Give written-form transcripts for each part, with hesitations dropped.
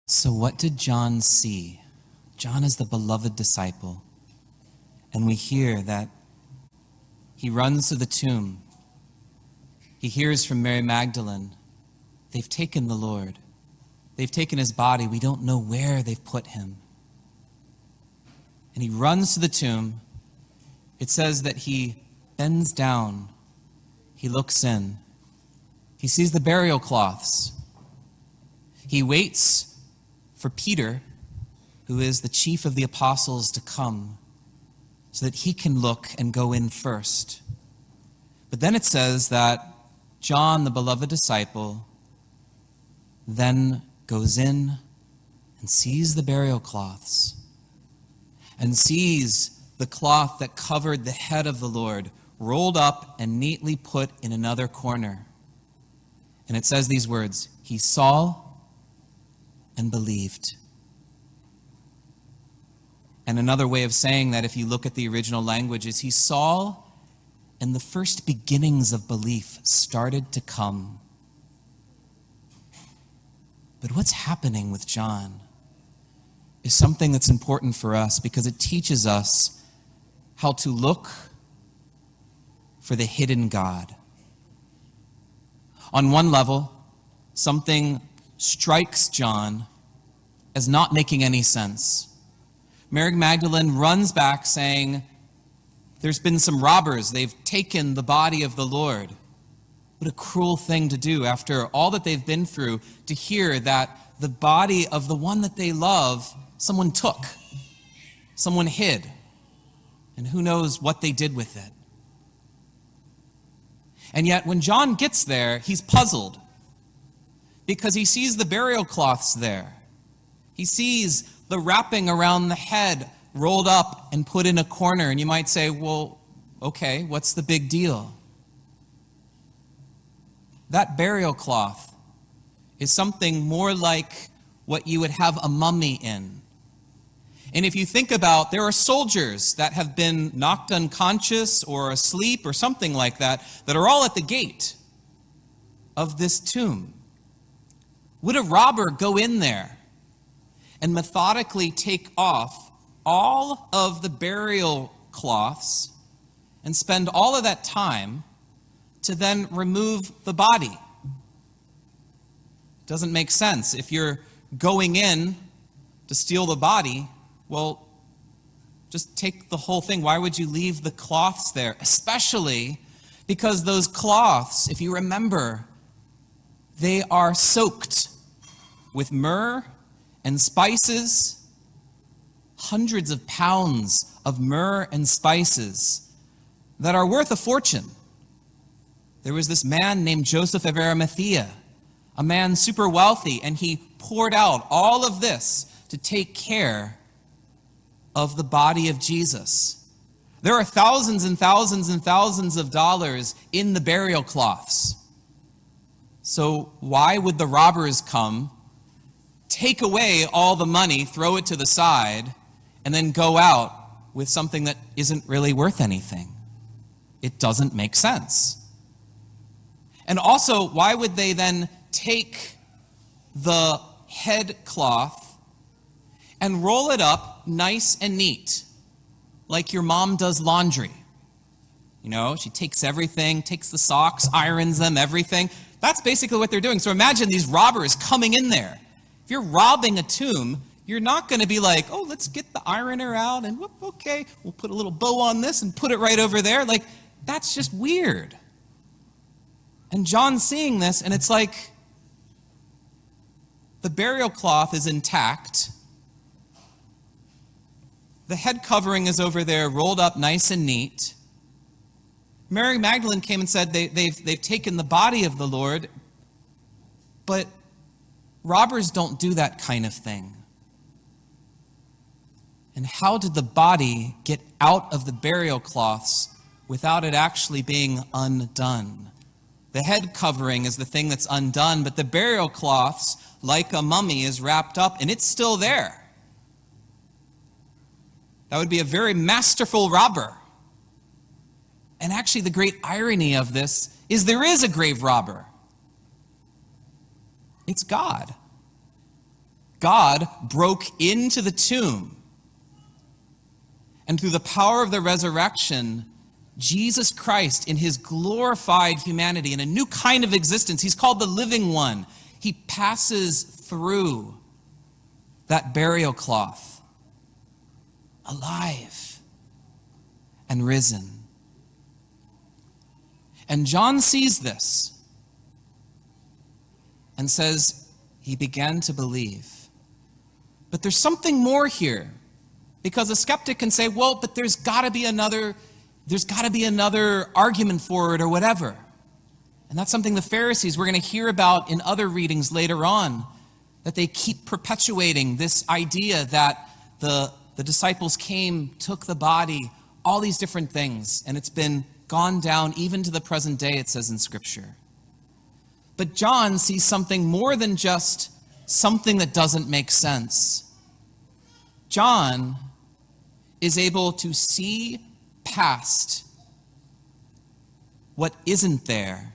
So what did John see? John is the beloved disciple. And we hear that he runs to the tomb. He hears from Mary Magdalene, they've taken the Lord. They've taken his body. We don't know where they've put him. And he runs to the tomb. It says that he bends down. He looks in. He sees the burial cloths. He waits for Peter, who is the chief of the apostles, to come so that he can look and go in first. But then it says that John, the beloved disciple, then goes in and sees the burial cloths and sees the cloth that covered the head of the Lord rolled up and neatly put in another corner. And it says these words, he saw and believed. And another way of saying that, if you look at the original language, is he saw and the first beginnings of belief started to come. But what's happening with John is something that's important for us because it teaches us how to look for the hidden God. On one level, something strikes John as not making any sense. Mary Magdalene runs back saying, there's been some robbers. They've taken the body of the Lord. What a cruel thing to do after all that they've been through, to hear that the body of the one that they love, someone took, someone hid, and who knows what they did with it. And yet when John gets there, he's puzzled because he sees the burial cloths there. He sees the wrapping around the head rolled up and put in a corner. And you might say, well, okay, what's the big deal? That burial cloth is something more like what you would have a mummy in. And if you think about, there are soldiers that have been knocked unconscious or asleep or something like that, that are all at the gate of this tomb. Would a robber go in there and methodically take off all of the burial cloths and spend all of that time to then remove the body? It doesn't make sense. If you're going in to steal the body, well, just take the whole thing. Why would you leave the cloths there? Especially because those cloths, if you remember, they are soaked with myrrh and spices. Hundreds of pounds of myrrh and spices that are worth a fortune. There was this man named Joseph of Arimathea, a man super wealthy, and he poured out all of this to take care of the body of Jesus. There are thousands and thousands and thousands of dollars in the burial cloths. So why would the robbers come, take away all the money, throw it to the side, and then go out with something that isn't really worth anything? It doesn't make sense. And also, why would they then take the head cloth and roll it up nice and neat, like your mom does laundry? You know, she takes everything, takes the socks, irons them, everything. That's basically what they're doing. So imagine these robbers coming in there. If you're robbing a tomb, you're not going to be like, oh, let's get the ironer out and whoop, okay, we'll put a little bow on this and put it right over there. Like, that's just weird. And John's seeing this, and it's like the burial cloth is intact. The head covering is over there, rolled up nice and neat. Mary Magdalene came and said they've taken the body of the Lord, but robbers don't do that kind of thing. And how did the body get out of the burial cloths without it actually being undone? The head covering is the thing that's undone, but the burial cloths, like a mummy, is wrapped up and it's still there. That would be a very masterful robber. And actually the great irony of this is there is a grave robber. It's God. God broke into the tomb. And through the power of the resurrection, Jesus Christ, in his glorified humanity, in a new kind of existence, he's called the living one. He passes through that burial cloth, alive and risen. And John sees this and says he began to believe. But there's something more here, because a skeptic can say, well, but there's got to be another argument for it or whatever. And that's something the Pharisees, we're going to hear about in other readings later on, that they keep perpetuating this idea that the disciples came, took the body, all these different things, and it's been gone down even to the present day, it says in Scripture. But John sees something more than just something that doesn't make sense. John is able to see past what isn't there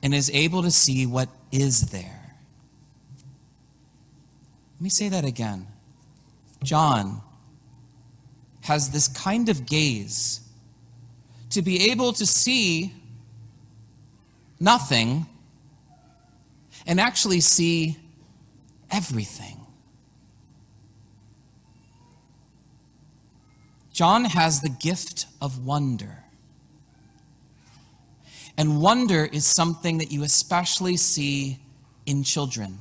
and is able to see what is there. Let me say that again. John has this kind of gaze to be able to see nothing and actually see everything. John has the gift of wonder. And wonder is something that you especially see in children.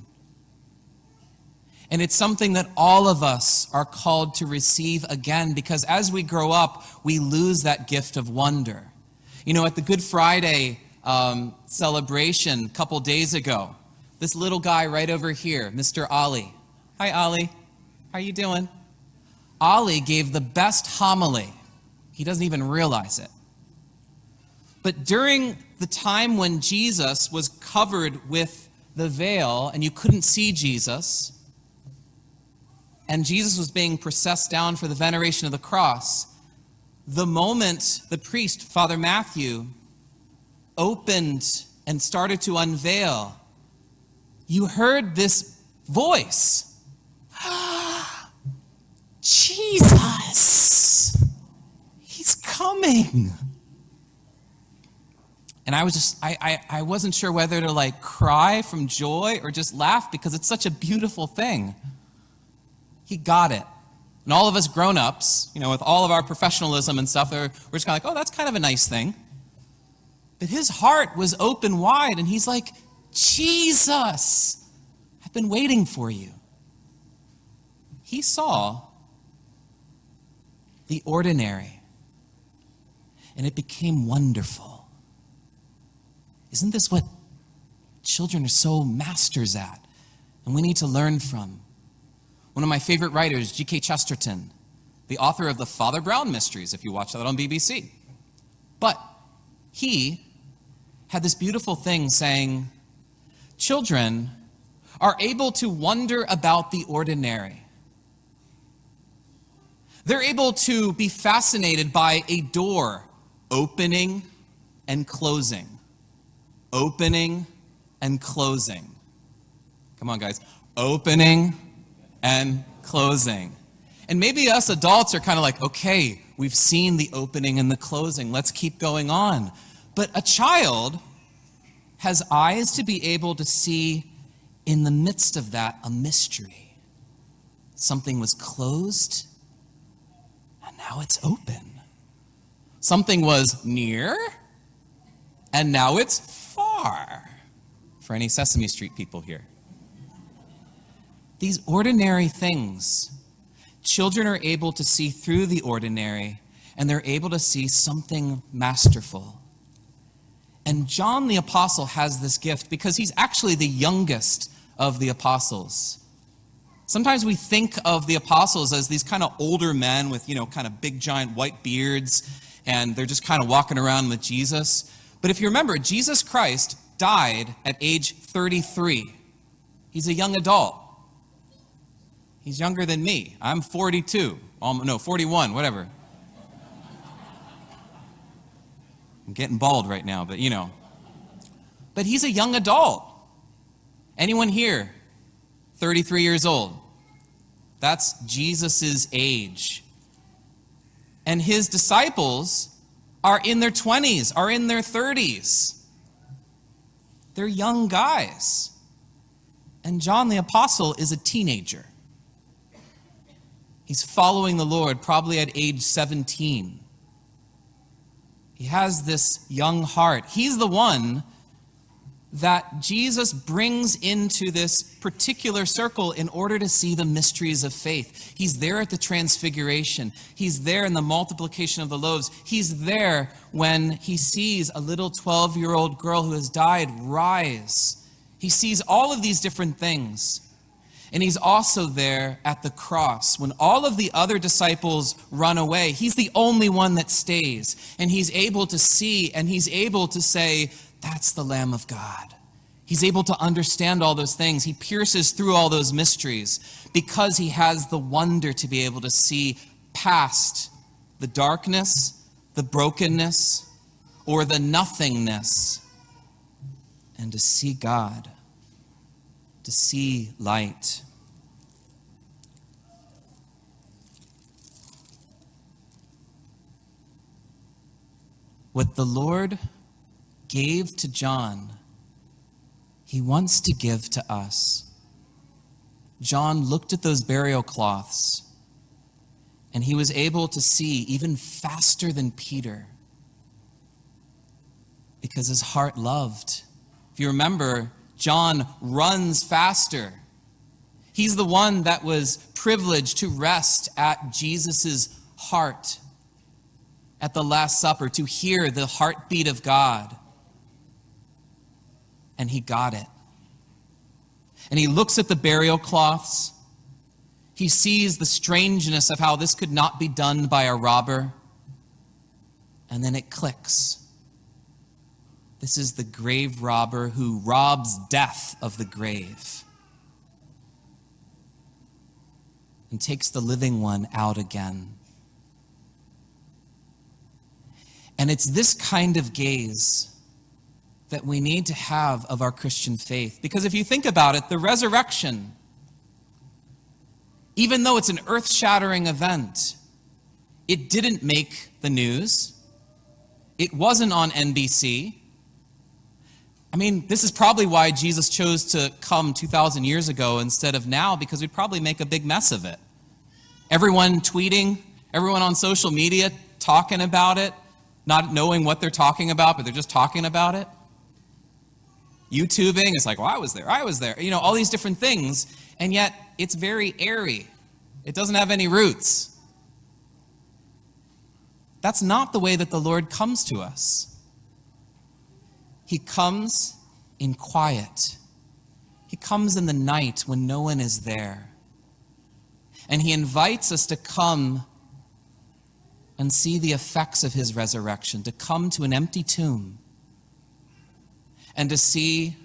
And it's something that all of us are called to receive again, because as we grow up, we lose that gift of wonder. You know, at the Good Friday celebration a couple days ago, this little guy right over here, Mr. Ollie. Hi, Ollie. How you doing? Ollie gave the best homily. He doesn't even realize it. But during the time when Jesus was covered with the veil and you couldn't see Jesus, and Jesus was being processed down for the veneration of the cross, the moment the priest, Father Matthew, opened and started to unveil, you heard this voice. Jesus, he's coming. And I was just, I wasn't sure whether to like cry from joy or just laugh, because it's such a beautiful thing. He got it. And all of us grown-ups, you know, with all of our professionalism and stuff, we're just kind of like, oh, that's kind of a nice thing. But his heart was open wide, and he's like, Jesus, I've been waiting for you. He saw the ordinary, and it became wonderful. Isn't this what children are so masters at, and we need to learn from? One of my favorite writers, G.K. Chesterton, the author of the Father Brown Mysteries, if you watch that on BBC. But he had this beautiful thing saying, children are able to wonder about the ordinary. They're able to be fascinated by a door opening and closing. Opening and closing. Come on, guys. Opening and closing. And maybe us adults are kind of like, okay, we've seen the opening and the closing. Let's keep going on. But a child has eyes to be able to see in the midst of that a mystery. Something was closed, and now it's open. Something was near, and now it's far. For any Sesame Street people here. These ordinary things, children are able to see through the ordinary, and they're able to see something masterful. And John the Apostle has this gift because he's actually the youngest of the apostles. Sometimes we think of the apostles as these kind of older men with, kind of big giant white beards, and they're just kind of walking around with Jesus. But if you remember, Jesus Christ died at age 33. He's a young adult. He's younger than me. I'm 42. 41, whatever. I'm getting bald right now, but But he's a young adult. Anyone here 33 years old. That's Jesus' age. And his disciples are in their 20s, are in their 30s. They're young guys. And John the Apostle is a teenager. He's following the Lord probably at age 17. He has this young heart. He's the one that Jesus brings into this particular circle in order to see the mysteries of faith. He's there at the transfiguration. He's there in the multiplication of the loaves. He's there when he sees a little 12-year-old girl who has died rise. He sees all of these different things. And he's also there at the cross. When all of the other disciples run away, he's the only one that stays. And he's able to see and he's able to say, that's the Lamb of God. He's able to understand all those things. He pierces through all those mysteries because he has the wonder to be able to see past the darkness, the brokenness, or the nothingness, and to see God, to see light. What the Lord gave to John, he wants to give to us. John looked at those burial cloths, and he was able to see even faster than Peter because his heart loved. If you remember, John runs faster. He's the one that was privileged to rest at Jesus' heart at the Last Supper, to hear the heartbeat of God. And he got it. And he looks at the burial cloths. He sees the strangeness of how this could not be done by a robber. And then it clicks. This is the grave robber who robs death of the grave and takes the living one out again. And it's this kind of gaze that we need to have of our Christian faith. Because if you think about it, the resurrection, even though it's an earth-shattering event, it didn't make the news. It wasn't on NBC. I mean, this is probably why Jesus chose to come 2,000 years ago instead of now, because we'd probably make a big mess of it. Everyone tweeting, everyone on social media talking about it, not knowing what they're talking about, but they're just talking about it. YouTubing, it's like, well, I was there. You know, all these different things, and yet it's very airy. It doesn't have any roots. That's not the way that the Lord comes to us. He comes in quiet. He comes in the night when no one is there. And he invites us to come and see the effects of his resurrection, to come to an empty tomb and to see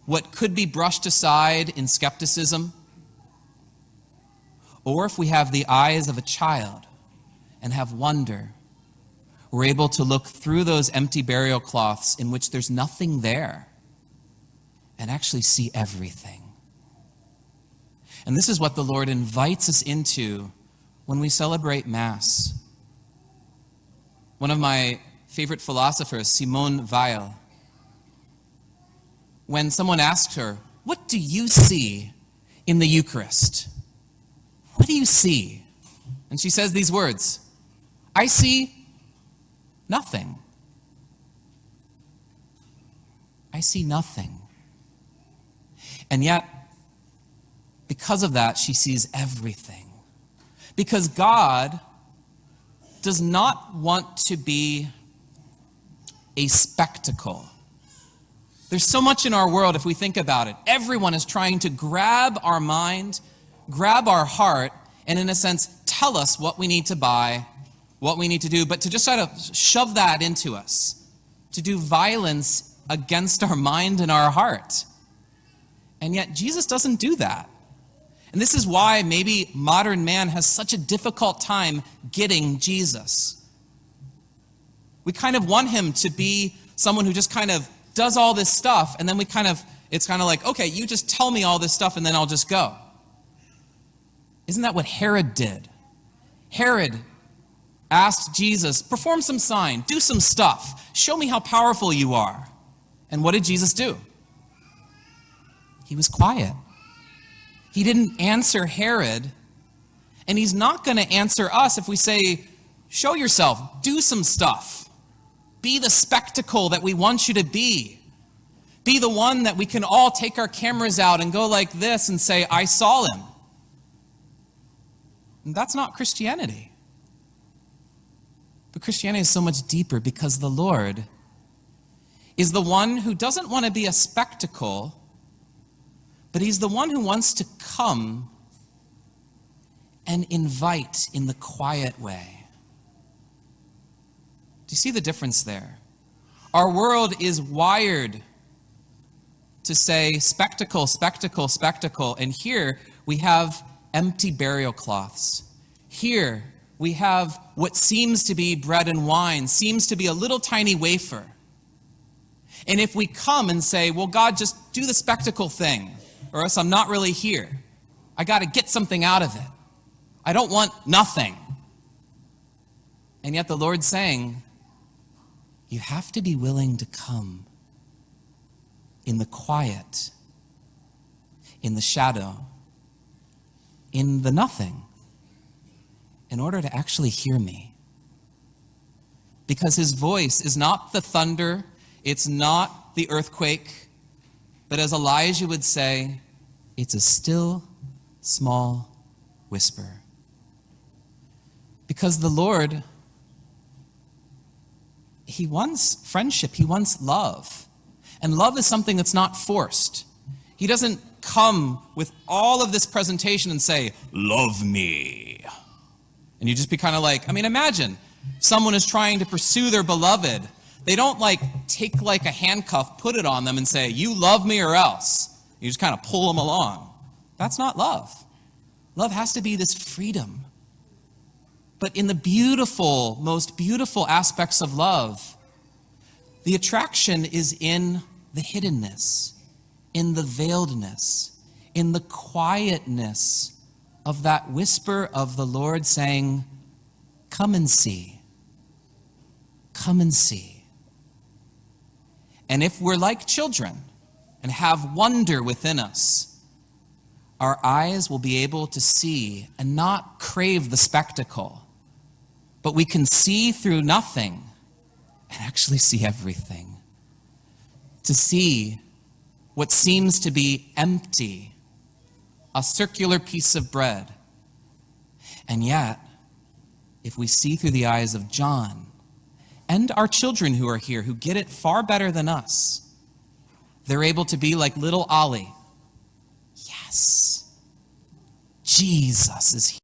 what could be brushed aside in skepticism, or if we have the eyes of a child and have wonder, we're able to look through those empty burial cloths in which there's nothing there and actually see everything. And this is what the Lord invites us into when we celebrate Mass. One of my favorite philosophers, Simone Weil, when someone asked her, "What do you see in the Eucharist? What do you see?" And she says these words, "I see nothing. I see nothing." And yet, because of that, she sees everything. Because God does not want to be a spectacle. There's so much in our world, if we think about it. Everyone is trying to grab our mind, grab our heart, and in a sense, tell us what we need to buy, what we need to do, but to just try to shove that into us, to do violence against our mind and our heart. And yet, Jesus doesn't do that. And this is why maybe modern man has such a difficult time getting Jesus. We kind of want him to be someone who just kind of does all this stuff, and then we kind of it's kind of like, okay, you just tell me all this stuff and then I'll just go. Isn't that what Herod did? Herod asked Jesus, perform some sign, do some stuff, show me how powerful you are. And what did Jesus do? He was quiet. He didn't answer Herod, and he's not going to answer us if we say, show yourself, do some stuff. Be the spectacle that we want you to be. Be the one that we can all take our cameras out and go like this and say, I saw him. And that's not Christianity. But Christianity is so much deeper because the Lord is the one who doesn't want to be a spectacle, but he's the one who wants to come and invite in the quiet way. Do you see the difference there? Our world is wired to say spectacle, spectacle, spectacle, and here we have empty burial cloths. Here we have what seems to be bread and wine, seems to be a little tiny wafer. And if we come and say, well, God, just do the spectacle thing, or else I'm not really here. I got to get something out of it. I don't want nothing. And yet the Lord's saying, you have to be willing to come in the quiet, in the shadow, in the nothing, in order to actually hear me. Because his voice is not the thunder, it's not the earthquake, but as Elijah would say, it's a still, small whisper. Because the Lord, he wants friendship, he wants love. And love is something that's not forced. He doesn't come with all of this presentation and say, love me. And you just be kind of like, imagine someone is trying to pursue their beloved. They don't take a handcuff, put it on them and say, you love me or else. You just kind of pull them along. That's not love. Love has to be this freedom. But in the beautiful, most beautiful aspects of love, the attraction is in the hiddenness, in the veiledness, in the quietness of that whisper of the Lord saying, come and see. Come and see. And if we're like children and have wonder within us, our eyes will be able to see and not crave the spectacle, but we can see through nothing and actually see everything. To see what seems to be empty, a circular piece of bread. And yet, if we see through the eyes of John and our children who are here, who get it far better than us, they're able to be like little Ollie. Yes, Jesus is